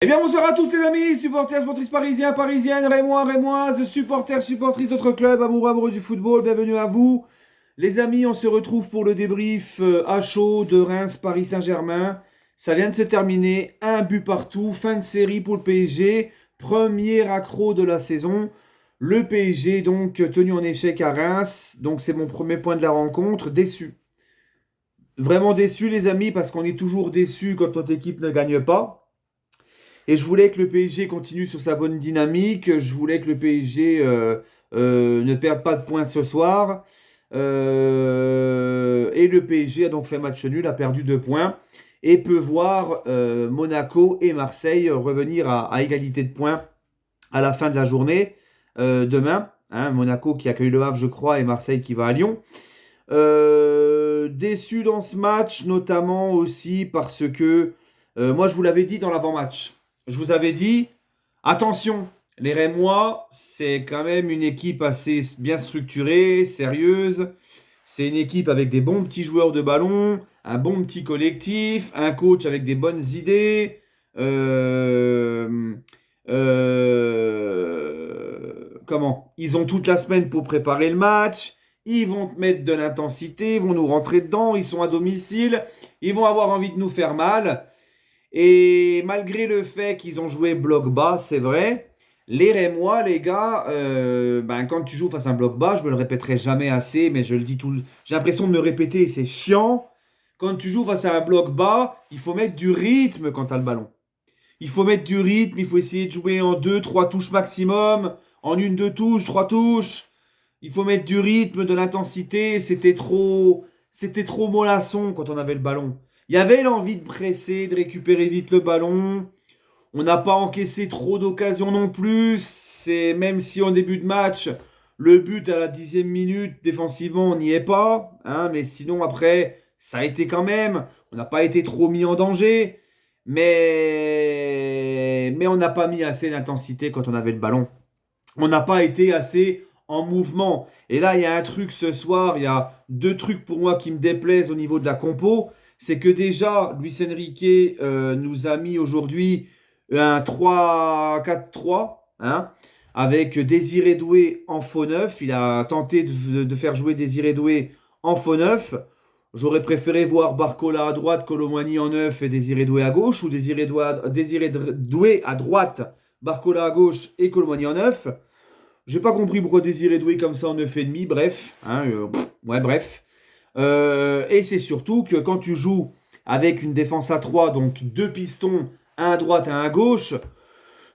Eh bien, bonsoir à tous les amis, supporters, supportrices parisiens, parisiennes, rémois, rémoises, supporters, supportrices d'autres clubs, amoureux, amoureux du football, bienvenue à vous. Les amis, on se retrouve pour le débrief à chaud de Reims, Paris Saint-Germain. Ça vient de se terminer, un but partout, fin de série pour le PSG, premier accro de la saison. Le PSG, donc, tenu en échec à Reims, donc c'est mon premier point de la rencontre, déçu. Vraiment déçu les amis, parce qu'on est toujours déçu quand notre équipe ne gagne pas. Et je voulais que le PSG continue sur sa bonne dynamique. Je voulais que le PSG ne perde pas de points ce soir. Et le PSG a donc fait match nul, a perdu 2 points. Et peut voir Monaco et Marseille revenir à égalité de points à la fin de la journée demain. Hein, Monaco qui accueille le Havre, je crois, et Marseille qui va à Lyon. Déçu dans ce match, notamment aussi parce que moi je vous l'avais dit dans l'avant-match. Je vous avais dit, attention, les Rémois, c'est quand même une équipe assez bien structurée, sérieuse. C'est une équipe avec des bons petits joueurs de ballon, un bon petit collectif, un coach avec des bonnes idées. Comment? Ils ont toute la semaine pour préparer le match. Ils vont te mettre de l'intensité, ils vont nous rentrer dedans, ils sont à domicile, ils vont avoir envie de nous faire mal. Et malgré le fait qu'ils ont joué bloc bas, c'est vrai, les Rémois, les gars, quand tu joues face à un bloc bas, je me le répéterai jamais assez, mais je le dis tout. J'ai l'impression de me répéter, c'est chiant. Quand tu joues face à un bloc bas, il faut mettre du rythme quand tu as le ballon. Il faut mettre du rythme, il faut essayer de jouer en 2, 3 touches maximum, en 1, 2 touches, 3 touches. Il faut mettre du rythme, de l'intensité. C'était trop mollasson quand on avait le ballon. Il y avait l'envie de presser, de récupérer vite le ballon. On n'a pas encaissé trop d'occasions non plus. C'est même si en début de match, le but à la 10e minute, défensivement, on n'y est pas. Hein, mais sinon, après, ça a été quand même. On n'a pas été trop mis en danger. Mais on n'a pas mis assez d'intensité quand on avait le ballon. On n'a pas été assez en mouvement. Et là, il y a un truc ce soir, il y a deux trucs pour moi qui me déplaisent au niveau de la compo. C'est que déjà, Luis Enrique nous a mis aujourd'hui un 3-4-3, hein, avec Désiré Doué en faux neuf. Il a tenté de faire jouer Désiré Doué en faux neuf. J'aurais préféré voir Barcola à droite, Colomwani en neuf et Désiré Doué à gauche, ou Désiré Doué à droite, Barcola à gauche et Colomwani en neuf. J'ai pas compris pourquoi Désiré Doué comme ça en 9,5, bref. Hein, ouais, bref. Et c'est surtout que quand tu joues avec une défense à 3, donc deux pistons, un à droite, un à gauche,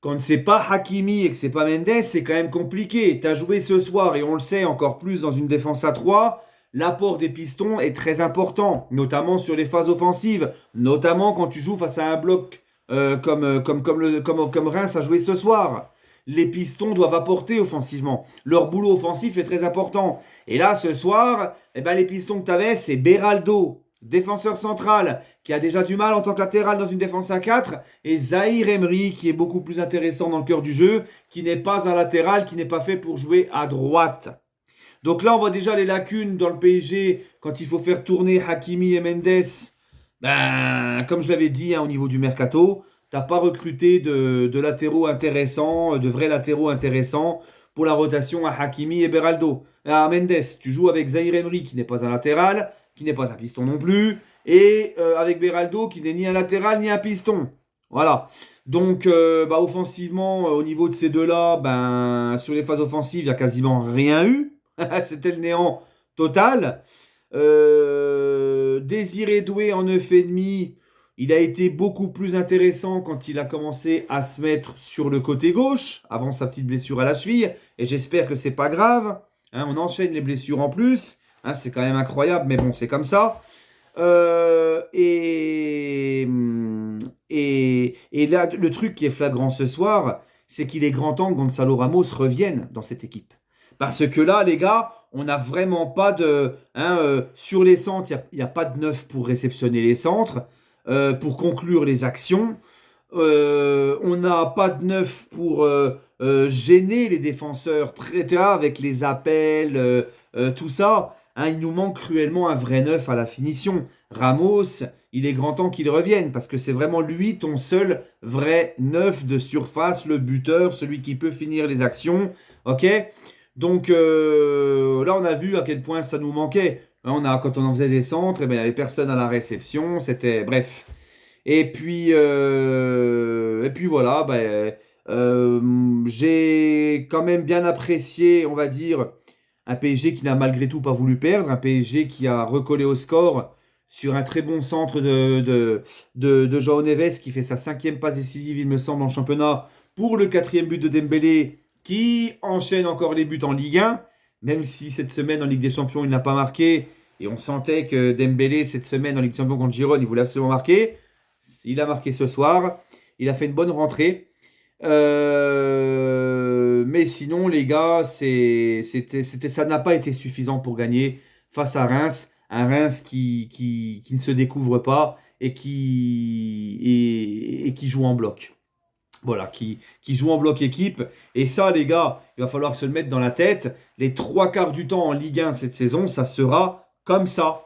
quand c'est pas Hakimi et que c'est pas Mendes, c'est quand même compliqué. Tu as joué ce soir, et on le sait encore plus dans une défense à 3, l'apport des pistons est très important, notamment sur les phases offensives, notamment quand tu joues face à un bloc comme Reims a joué ce soir. Les pistons doivent apporter offensivement. Leur boulot offensif est très important. Et là, ce soir, les pistons que tu avais, c'est Beraldo, défenseur central, qui a déjà du mal en tant que latéral dans une défense à 4, et Zahir Emery, qui est beaucoup plus intéressant dans le cœur du jeu, qui n'est pas un latéral, qui n'est pas fait pour jouer à droite. Donc là, on voit déjà les lacunes dans le PSG quand il faut faire tourner Hakimi et Mendes. Comme je l'avais dit, hein, au niveau du mercato, t'as pas recruté de latéraux intéressants, de vrais latéraux intéressants pour la rotation à Hakimi et Beraldo. À Mendes, tu joues avec Zahir Emery qui n'est pas un latéral, qui n'est pas un piston non plus, et avec Beraldo qui n'est ni un latéral ni un piston. Voilà. Donc, offensivement, au niveau de ces deux-là, sur les phases offensives, il n'y a quasiment rien eu. C'était le néant total. Désiré Doué en 9,5, il a été beaucoup plus intéressant quand il a commencé à se mettre sur le côté gauche, avant sa petite blessure à la cheville, et j'espère que c'est pas grave. Hein, on enchaîne les blessures en plus. Hein, c'est quand même incroyable, mais bon, c'est comme ça. Et là, le truc qui est flagrant ce soir, c'est qu'il est grand temps que Gonzalo Ramos revienne dans cette équipe. Parce que là, les gars, on n'a vraiment pas de... sur les centres, il n'y a pas de neuf pour réceptionner les centres, pour conclure les actions. On n'a pas de neuf pour gêner les défenseurs, avec les appels, tout ça. Hein, il nous manque cruellement un vrai neuf à la finition. Ramos, il est grand temps qu'il revienne parce que c'est vraiment lui ton seul vrai neuf de surface, le buteur, celui qui peut finir les actions. Ok? Donc là, on a vu à quel point ça nous manquait. Hein, quand on en faisait des centres, eh ben, il n'y avait personne à la réception. C'était bref. Et puis voilà, ben, j'ai quand même bien apprécié, on va dire, un PSG qui n'a malgré tout pas voulu perdre, un PSG qui a recollé au score sur un très bon centre de João Neves qui fait sa 5e passe décisive, il me semble, en championnat pour le 4e but de Dembélé qui enchaîne encore les buts en Ligue 1, même si cette semaine en Ligue des Champions il n'a pas marqué et on sentait que Dembélé cette semaine en Ligue des Champions contre Girone il voulait absolument marquer. Il a marqué ce soir, il a fait une bonne rentrée. Mais sinon, les gars, ça n'a pas été suffisant pour gagner face à Reims. Un Reims qui ne se découvre pas et qui joue en bloc. Voilà, qui joue en bloc équipe. Et ça, les gars, il va falloir se le mettre dans la tête. Les 3 quarts du temps en Ligue 1 cette saison, ça sera comme ça.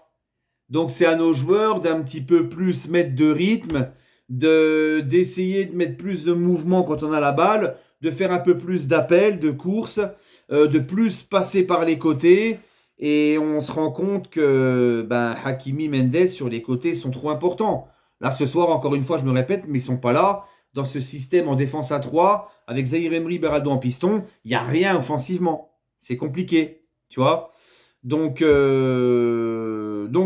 Donc c'est à nos joueurs d'un petit peu plus mettre de rythme, d'essayer de mettre plus de mouvement quand on a la balle, de faire un peu plus d'appels, de courses, de plus passer par les côtés. Et on se rend compte que Hakimi, Mendes sur les côtés sont trop importants. Là ce soir, encore une fois, je me répète, mais ils sont pas là. Dans ce système en défense à 3, avec Zahir Emery, Beraldo en piston, il n'y a rien offensivement. C'est compliqué, tu vois. Donc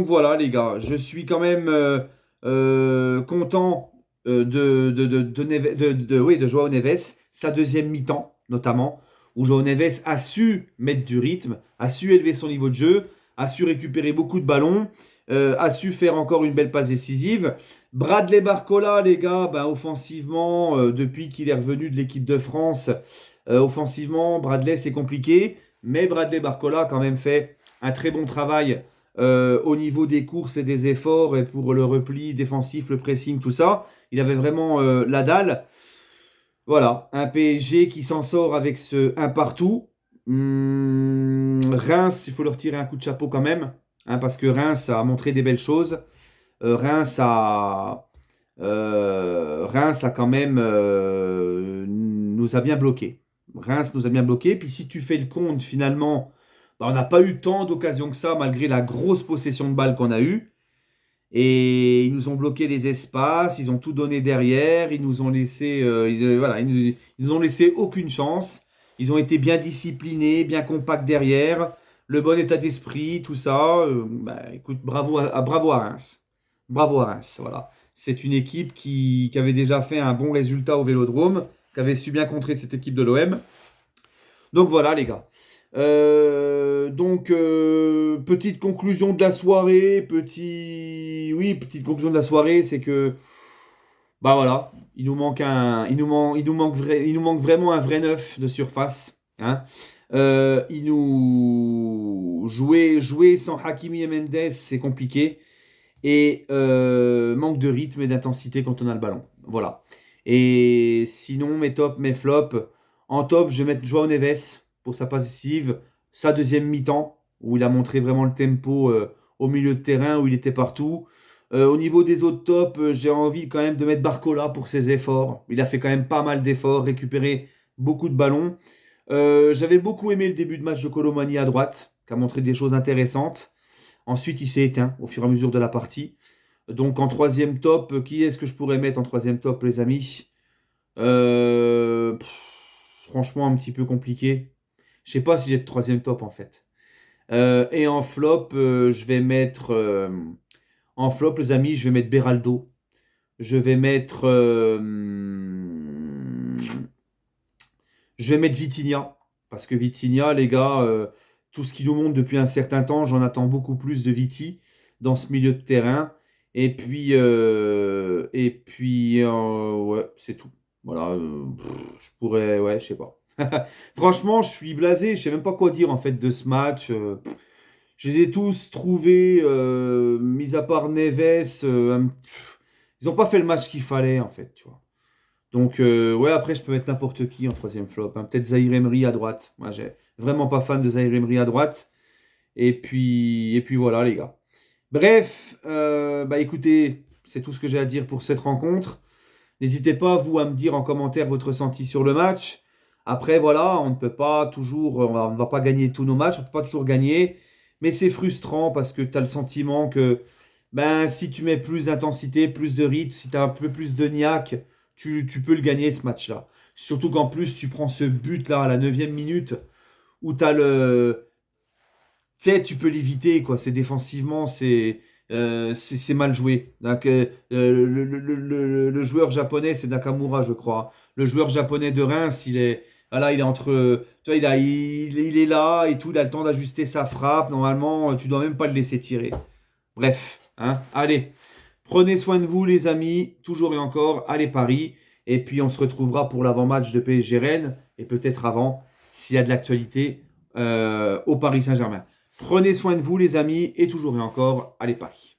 voilà les gars, je suis quand même content oui, de João Neves, sa deuxième mi-temps notamment, où João Neves a su mettre du rythme, a su élever son niveau de jeu, a su récupérer beaucoup de ballons, a su faire encore une belle passe décisive. Bradley Barcola les gars, offensivement, depuis qu'il est revenu de l'équipe de France, offensivement, Bradley c'est compliqué, mais Bradley Barcola a quand même fait un très bon travail au niveau des courses et des efforts et pour le repli défensif, le pressing, tout ça. Il avait vraiment la dalle. Voilà, un PSG qui s'en sort avec ce un partout. Reims, il faut leur tirer un coup de chapeau quand même, hein, parce que Reims a montré des belles choses. Reims a quand même nous a bien bloqué. Reims nous a bien bloqué. Puis si tu fais le compte finalement, on n'a pas eu tant d'occasions que ça malgré la grosse possession de balle qu'on a eue. Et ils nous ont bloqué les espaces, ils ont tout donné derrière, ils nous ont laissé, voilà, ils nous ont laissé aucune chance. Ils ont été bien disciplinés, bien compacts derrière, le bon état d'esprit, tout ça. Écoute, bravo à Reims. Bravo à Reims, voilà. C'est une équipe qui avait déjà fait un bon résultat au Vélodrome, qui avait su bien contrer cette équipe de l'OM. Donc voilà les gars. Petite conclusion de la soirée, petite conclusion de la soirée, c'est que voilà, il nous manque vraiment un vrai neuf de surface, hein. Jouer sans Hakimi et Mendes, c'est compliqué et manque de rythme et d'intensité quand on a le ballon. Voilà. Et sinon, mes tops, mes flops. En top, je vais mettre João Neves pour sa passe décisive, sa deuxième mi-temps, où il a montré vraiment le tempo au milieu de terrain, où il était partout. Au niveau des autres tops, j'ai envie quand même de mettre Barcola pour ses efforts. Il a fait quand même pas mal d'efforts, récupéré beaucoup de ballons. J'avais beaucoup aimé le début de match de Colomani à droite, qui a montré des choses intéressantes. Ensuite, il s'est éteint au fur et à mesure de la partie. Donc en troisième top, qui est-ce que je pourrais mettre en troisième top, les amis? Franchement, un petit peu compliqué. Je sais pas si j'ai de troisième top en fait. Et en flop, en flop, les amis, je vais mettre Beraldo. Je vais mettre, Vitinha. Parce que Vitinha, les gars, tout ce qu'il nous montre depuis un certain temps, j'en attends beaucoup plus de Viti dans ce milieu de terrain. Ouais, c'est tout. Voilà, je pourrais, ouais, je sais pas. Franchement, je suis blasé, je sais même pas quoi dire en fait de ce match. Je les ai tous trouvés, mis à part Neves, ils n'ont pas fait le match qu'il fallait en fait, tu vois. Donc ouais, après je peux mettre n'importe qui en troisième flop, hein. Peut-être Zahir Emery à droite. Moi, j'ai vraiment pas fan de Zahir Emery à droite. Et puis voilà, les gars. Bref, bah écoutez, c'est tout ce que j'ai à dire pour cette rencontre. N'hésitez pas, vous, à me dire en commentaire votre ressenti sur le match. Après, voilà, on ne peut pas toujours, on ne va pas gagner tous nos matchs, on ne peut pas toujours gagner. Mais c'est frustrant parce que tu as le sentiment que ben, si tu mets plus d'intensité, plus de rythme, si tu as un peu plus de niaque, tu peux le gagner ce match-là. Surtout qu'en plus, tu prends ce but-là à la 9e minute où tu as le. Tu sais, tu peux l'éviter, quoi. C'est défensivement, c'est mal joué. Donc, le joueur japonais, c'est Nakamura, je crois. Le joueur japonais de Reims, voilà, il est entre. Tu vois, il est là et tout, il a le temps d'ajuster sa frappe. Normalement, tu dois même pas le laisser tirer. Bref, hein. Allez, prenez soin de vous, les amis, toujours et encore. Allez, Paris. Et puis, on se retrouvera pour l'avant-match de PSG Rennes, et peut-être avant, s'il y a de l'actualité, au Paris Saint-Germain. Prenez soin de vous, les amis, et toujours et encore, allez Paris.